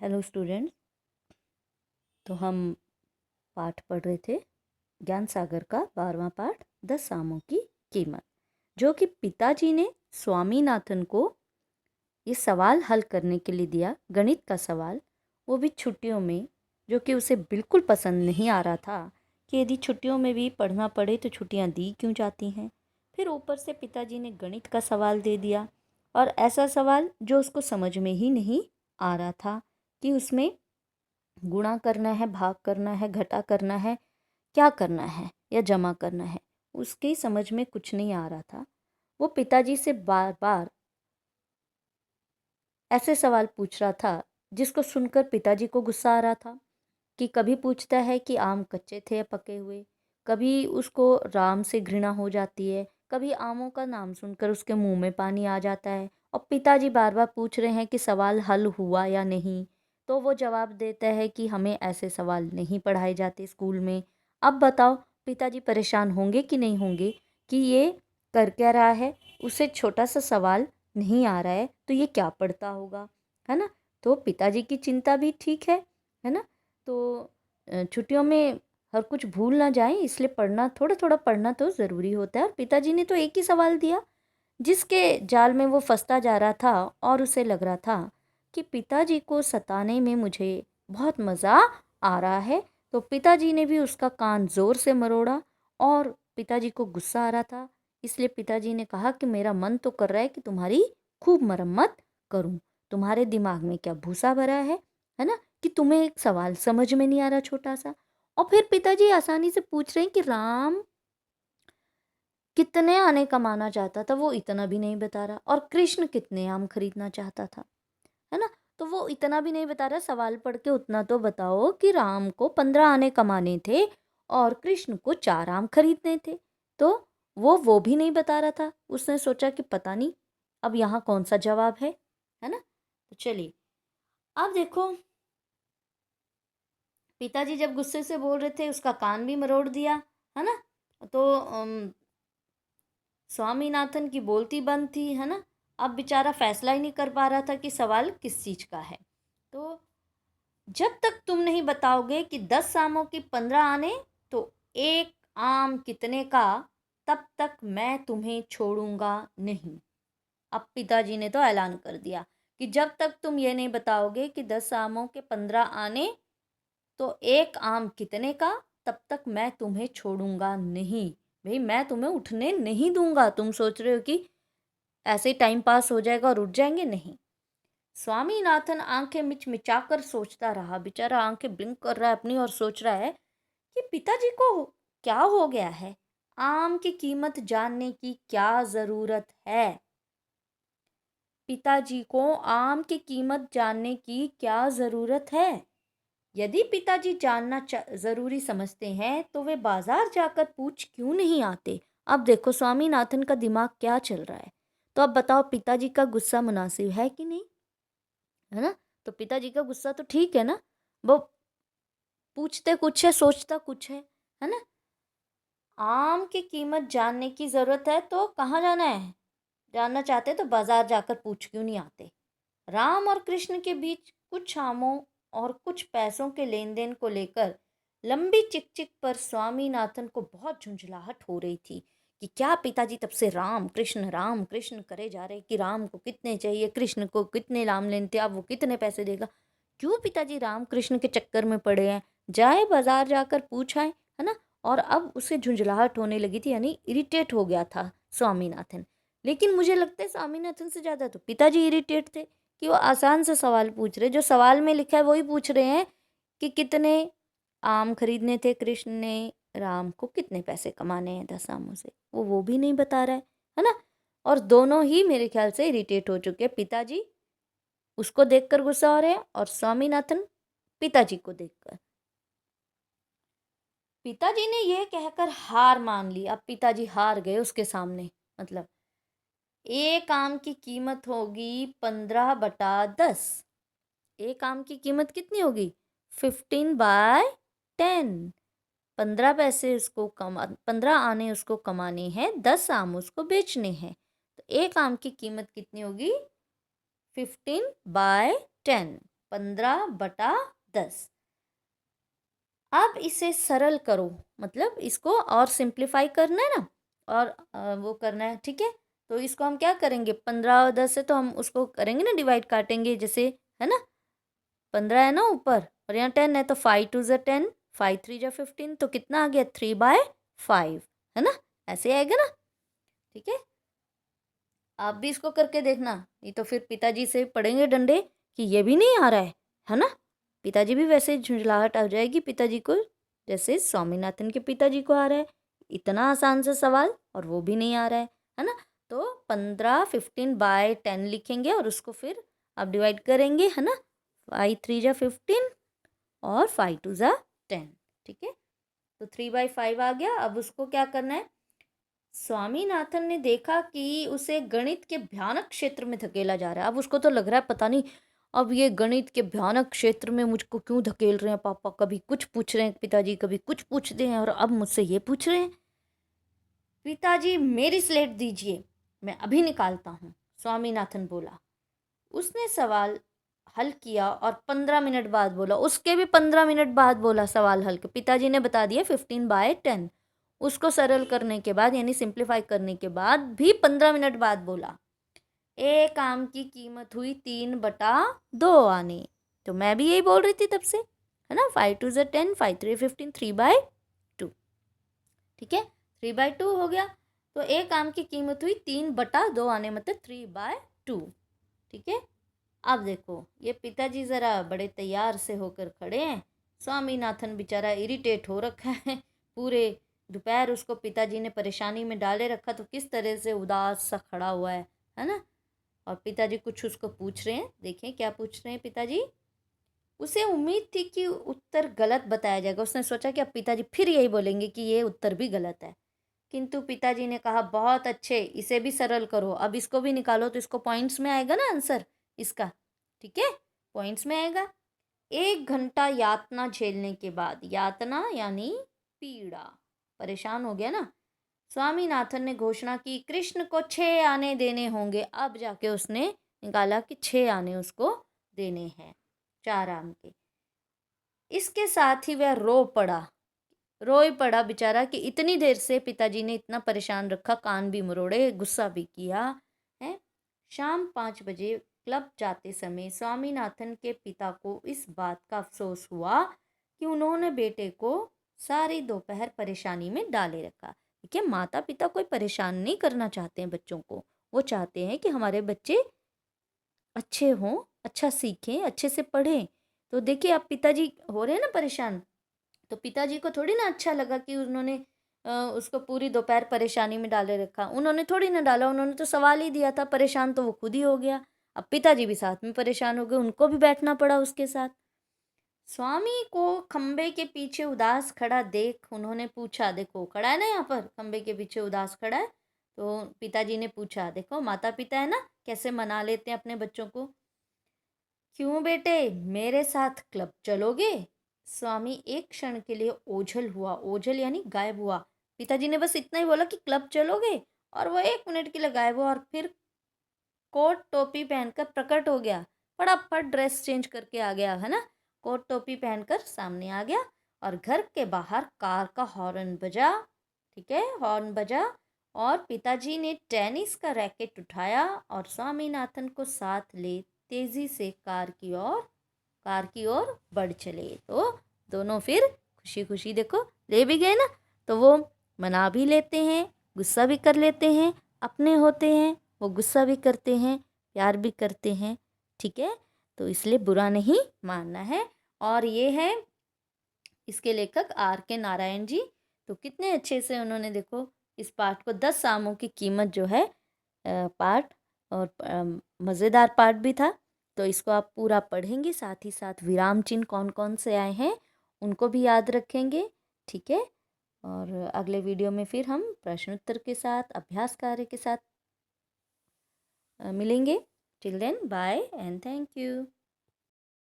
Hello students. तो हम पाठ पढ़ रहे थे ज्ञान सागर का 12वां पाठ 10 आमों की कीमत, जो कि पिताजी ने स्वामीनाथन को ये सवाल हल करने के लिए दिया, गणित का सवाल, वो भी छुट्टियों में, जो कि उसे बिल्कुल पसंद नहीं आ रहा था कि यदि छुट्टियों में भी पढ़ना पड़े तो छुट्टियां दी क्यों जाती हैं। फिर ऊपर से पिताजी ने गणित का सवाल दे दिया, और ऐसा सवाल जो उसको समझ में ही नहीं आ रहा था कि उसमें गुणा करना है, भाग करना है, घटा करना है, क्या करना है या जमा करना है, उसके समझ में कुछ नहीं आ रहा था। वो पिताजी से बार बार ऐसे सवाल पूछ रहा था जिसको सुनकर पिताजी को गुस्सा आ रहा था। कि कभी पूछता है कि आम कच्चे थे या पके हुए, कभी उसको राम से घृणा हो जाती है, कभी आमों का नाम सुनकर उसके मुंह में पानी आ जाता है। और पिताजी बार बार पूछ रहे हैं कि सवाल हल हुआ या नहीं, तो वो जवाब देता है कि हमें ऐसे सवाल नहीं पढ़ाए जाते स्कूल में। अब बताओ पिताजी परेशान होंगे कि नहीं होंगे कि ये कर क्या रहा है, उसे छोटा सा सवाल नहीं आ रहा है तो ये क्या पढ़ता होगा, है ना। तो पिताजी की चिंता भी ठीक है ना। तो छुट्टियों में हर कुछ भूल ना जाए, इसलिए पढ़ना, थोड़ा थोड़ा पढ़ना तो ज़रूरी होता है। और पिताजी ने तो एक ही सवाल दिया जिसके जाल में वो फंसता जा रहा था, और उसे लग रहा था कि पिताजी को सताने में मुझे बहुत मज़ा आ रहा है। तो पिताजी ने भी उसका कान ज़ोर से मरोड़ा, और पिताजी को गुस्सा आ रहा था, इसलिए पिताजी ने कहा कि मेरा मन तो कर रहा है कि तुम्हारी खूब मरम्मत करूं। तुम्हारे दिमाग में क्या भूसा भरा है ना, कि तुम्हें एक सवाल समझ में नहीं आ रहा छोटा सा। और फिर पिताजी आसानी से पूछ रहे हैं कि राम कितने आने कमाना चाहता था, वो इतना भी नहीं बता रहा। और कृष्ण कितने आम खरीदना चाहता था, है ना, तो वो इतना भी नहीं बता रहा। सवाल पढ़ के उतना तो बताओ कि राम को 15 आने कमाने थे और कृष्ण को 4 आम खरीदने थे। तो वो भी नहीं बता रहा था। उसने सोचा कि पता नहीं अब यहाँ कौन सा जवाब है ना। तो चलिए अब देखो, पिताजी जब गुस्से से बोल रहे थे उसका कान भी मरोड़ दिया, है ना। तो स्वामीनाथन की बोलती बंद थी, है ना। अब बेचारा फैसला ही नहीं कर पा रहा था कि सवाल किस चीज का है। तो जब तक तुम नहीं बताओगे कि 10 आमों की 15 आने तो एक आम कितने का, तब तक मैं तुम्हें छोड़ूंगा नहीं। अब पिताजी ने तो ऐलान कर दिया कि जब तक तुम ये नहीं बताओगे कि 10 आमों के 15 आने तो एक आम कितने का, तब तक मैं तुम्हें छोड़ूंगा नहीं। भाई मैं तुम्हें उठने नहीं दूंगा। तुम सोच रहे हो कि ऐसे ही टाइम पास हो जाएगा और उठ जाएंगे, नहीं। स्वामीनाथन आंखें मिचमिचाकर सोचता रहा। बेचारा आंखें ब्लिंक कर रहा है अपनी और सोच रहा है कि पिताजी को क्या हो गया है, आम की कीमत जानने की क्या जरूरत है। पिताजी को आम की कीमत जानने की क्या जरूरत है। यदि पिताजी जानना जरूरी समझते हैं तो वे बाजार जाकर पूछ क्यों नहीं आते। अब देखो स्वामीनाथन का दिमाग क्या चल रहा है। तो अब बताओ पिताजी का गुस्सा मुनासिब है कि नहीं, है ना। तो पिताजी का गुस्सा तो ठीक है ना, वो पूछते कुछ है सोचता कुछ है ना। आम की कीमत जानने की जरूरत है तो कहाँ जाना है, जानना चाहते तो बाजार जाकर पूछ क्यों नहीं आते। राम और कृष्ण के बीच कुछ आमों और कुछ पैसों के लेन देन को लेकर लंबी चिकचिक पर स्वामीनाथन को बहुत झुंझलाहट हो रही थी कि क्या पिताजी तब से राम कृष्ण करे जा रहे कि राम को कितने चाहिए, कृष्ण को कितने लाम लेने थे, अब वो कितने पैसे देगा। क्यों पिताजी राम कृष्ण के चक्कर में पड़े हैं, जाए बाजार जाकर पूछ आए, है ना। और अब उसे झुंझलाहट होने लगी थी, यानी इरिटेट हो गया था स्वामीनाथन। लेकिन मुझे लगता है स्वामीनाथन से ज़्यादा तो पिताजी इरिटेट थे कि वो आसान से सवाल पूछ रहे, जो सवाल में लिखा है वही पूछ रहे हैं कि कितने आम खरीदने थे कृष्ण ने, राम को कितने पैसे कमाने हैं 10 आमों से, वो भी नहीं बता रहा है ना। और दोनों ही मेरे ख्याल से इरिटेट हो चुके हैं। पिताजी उसको देखकर गुस्सा हो रहे हैं और स्वामीनाथन पिताजी को देखकर। पिताजी ने यह कहकर हार मान ली। अब पिताजी हार गए उसके सामने। मतलब एक आम की कीमत होगी 15/10। एक आम की कीमत कितनी होगी 15/10। 15 पैसे उसको 15 आने उसको कमाने हैं, 10 आम उसको बेचने हैं। तो एक आम की कीमत कितनी होगी 15/10। 15/10। अब इसे सरल करो, मतलब इसको और सिंप्लीफाई करना है ना, और वो करना है, ठीक है। तो इसको हम क्या करेंगे, 15 और 10 से तो हम उसको करेंगे ना डिवाइड, काटेंगे जैसे, है ना। 15 है ना ऊपर और यहाँ 10 है, तो 5 2 ज़ा 10, 5 3 ज़ा 15, तो कितना आ गया 3/5, है ना। ऐसे आएगा ना, ठीक है। आप भी इसको करके देखना, नहीं तो फिर पिताजी से पड़ेंगे डंडे कि ये भी नहीं आ रहा है ना। पिताजी भी वैसे झुंझलाहट आ जाएगी पिताजी को, जैसे स्वामीनाथन के पिताजी को आ रहा है। इतना आसान सा सवाल और वो भी नहीं आ रहा है ना। तो 15/10 लिखेंगे और उसको फिर आप डिवाइड करेंगे, है ना। 5 3 ज़ा 15 और 5 2 ज़ा 10, ठीक है। तो 3/5 आ गया। अब उसको क्या करना है, स्वामीनाथन ने देखा कि उसे गणित के भयानक क्षेत्र में धकेला जा रहा है। अब उसको तो लग रहा है पता नहीं अब ये गणित के भयानक क्षेत्र में मुझको क्यों धकेल रहे हैं पापा, कभी कुछ पूछ रहे हैं पिताजी, कभी कुछ पूछते हैं और अब मुझसे ये पूछ रहे हैं। पिताजी मेरी स्लेट दीजिए, मैं अभी निकालता हूँ, स्वामीनाथन बोला। उसने सवाल हल किया और 15 मिनट बाद बोला, उसके भी 15 मिनट बाद बोला सवाल हल के। पिताजी ने बता दिया 15/10। उसको सरल करने के बाद यानी सिंप्लीफाई करने के बाद भी 15 मिनट बाद बोला, एक आम की कीमत हुई 3/2 आने। तो मैं भी यही बोल रही थी तब से, है ना। 5 2 ज़ा 10, 5 3 15, 3/2, ठीक है। 3/2 हो गया। तो एक आम की कीमत हुई 3/2 आने, मतलब 3/2, ठीक है। अब देखो ये पिताजी ज़रा बड़े तैयार से होकर खड़े हैं। स्वामीनाथन बेचारा इरिटेट हो रखा है, पूरे दोपहर उसको पिताजी ने परेशानी में डाले रखा, तो किस तरह से उदास सा खड़ा हुआ है ना। और पिताजी कुछ उसको पूछ रहे हैं, देखें क्या पूछ रहे हैं पिताजी। उसे उम्मीद थी कि उत्तर गलत बताया जाएगा। उसने सोचा कि अब पिताजी फिर यही बोलेंगे कि ये उत्तर भी गलत है, किंतु पिताजी ने कहा बहुत अच्छे, इसे भी सरल करो, अब इसको भी निकालो तो इसको पॉइंट्स में आएगा ना आंसर इसका, ठीक है, पॉइंट्स में आएगा। 1 घंटा यातना झेलने के बाद, यातना यानी पीड़ा, परेशान हो गया ना, स्वामीनाथन ने घोषणा की कृष्ण को 6 आने देने होंगे। अब जाके उसने निकाला कि 6 आने उसको देने हैं, 4 आम के। इसके साथ ही वह रो पड़ा, रोई पड़ा बेचारा कि इतनी देर से पिताजी ने इतना परेशान रखा, कान भी मरोड़े, गुस्सा भी किया है। शाम 5 बजे क्लब जाते समय स्वामीनाथन के पिता को इस बात का अफसोस हुआ कि उन्होंने बेटे को सारी दोपहर परेशानी में डाले रखा। देखिए माता पिता कोई परेशान नहीं करना चाहते हैं बच्चों को, वो चाहते हैं कि हमारे बच्चे अच्छे हों, अच्छा सीखें, अच्छे से पढ़ें। तो देखिए अब पिताजी हो रहे हैं ना परेशान, तो पिताजी को थोड़ी ना अच्छा लगा कि उन्होंने उसको पूरी दोपहर परेशानी में डाले रखा। उन्होंने थोड़ी ना डाला, उन्होंने तो सवाल ही दिया था, परेशान तो वो खुद ही हो गया। अब पिताजी भी साथ में परेशान हो गए, उनको भी बैठना पड़ा उसके साथ। स्वामी को खंबे के पीछे उदास खड़ा देख उन्होंने पूछा, देखो खड़ा है ना यहाँ पर, खंबे के पीछे उदास खड़ा है। तो पिताजी ने पूछा, देखो माता पिता है ना कैसे मना लेते हैं अपने बच्चों को, क्यों बेटे मेरे साथ क्लब चलोगे। स्वामी एक क्षण के लिए ओझल हुआ, ओझल यानी गायब हुआ। पिताजी ने बस इतना ही बोला कि क्लब चलोगे, और वो 1 मिनट के लिए गायब हुआ और फिर कोट टोपी पहनकर प्रकट हो गया। फटाफट ड्रेस चेंज करके आ गया, है ना। कोट टोपी पहनकर सामने आ गया और घर के बाहर कार का हॉर्न बजा, ठीक है, हॉर्न बजा। और पिताजी ने टेनिस का रैकेट उठाया और स्वामीनाथन को साथ ले तेजी से कार की ओर बढ़ चले। तो दोनों फिर खुशी खुशी देखो ले भी गए ना, तो वो मना भी लेते हैं, गुस्सा भी कर लेते हैं, अपने होते हैं वो गुस्सा भी करते हैं, प्यार भी करते हैं, ठीक है। तो इसलिए बुरा नहीं मानना है। और ये है इसके लेखक R.K. नारायण जी। तो कितने अच्छे से उन्होंने देखो इस पाठ को 10 आमों की कीमत जो है पाठ, और मज़ेदार पाठ भी था। तो इसको आप पूरा पढ़ेंगे, साथ ही साथ विराम चिन्ह कौन कौन से आए हैं उनको भी याद रखेंगे, ठीक है। और अगले वीडियो में फिर हम प्रश्न उत्तर के साथ, अभ्यास कार्य के साथ मिलेंगे। Till then bye and thank you.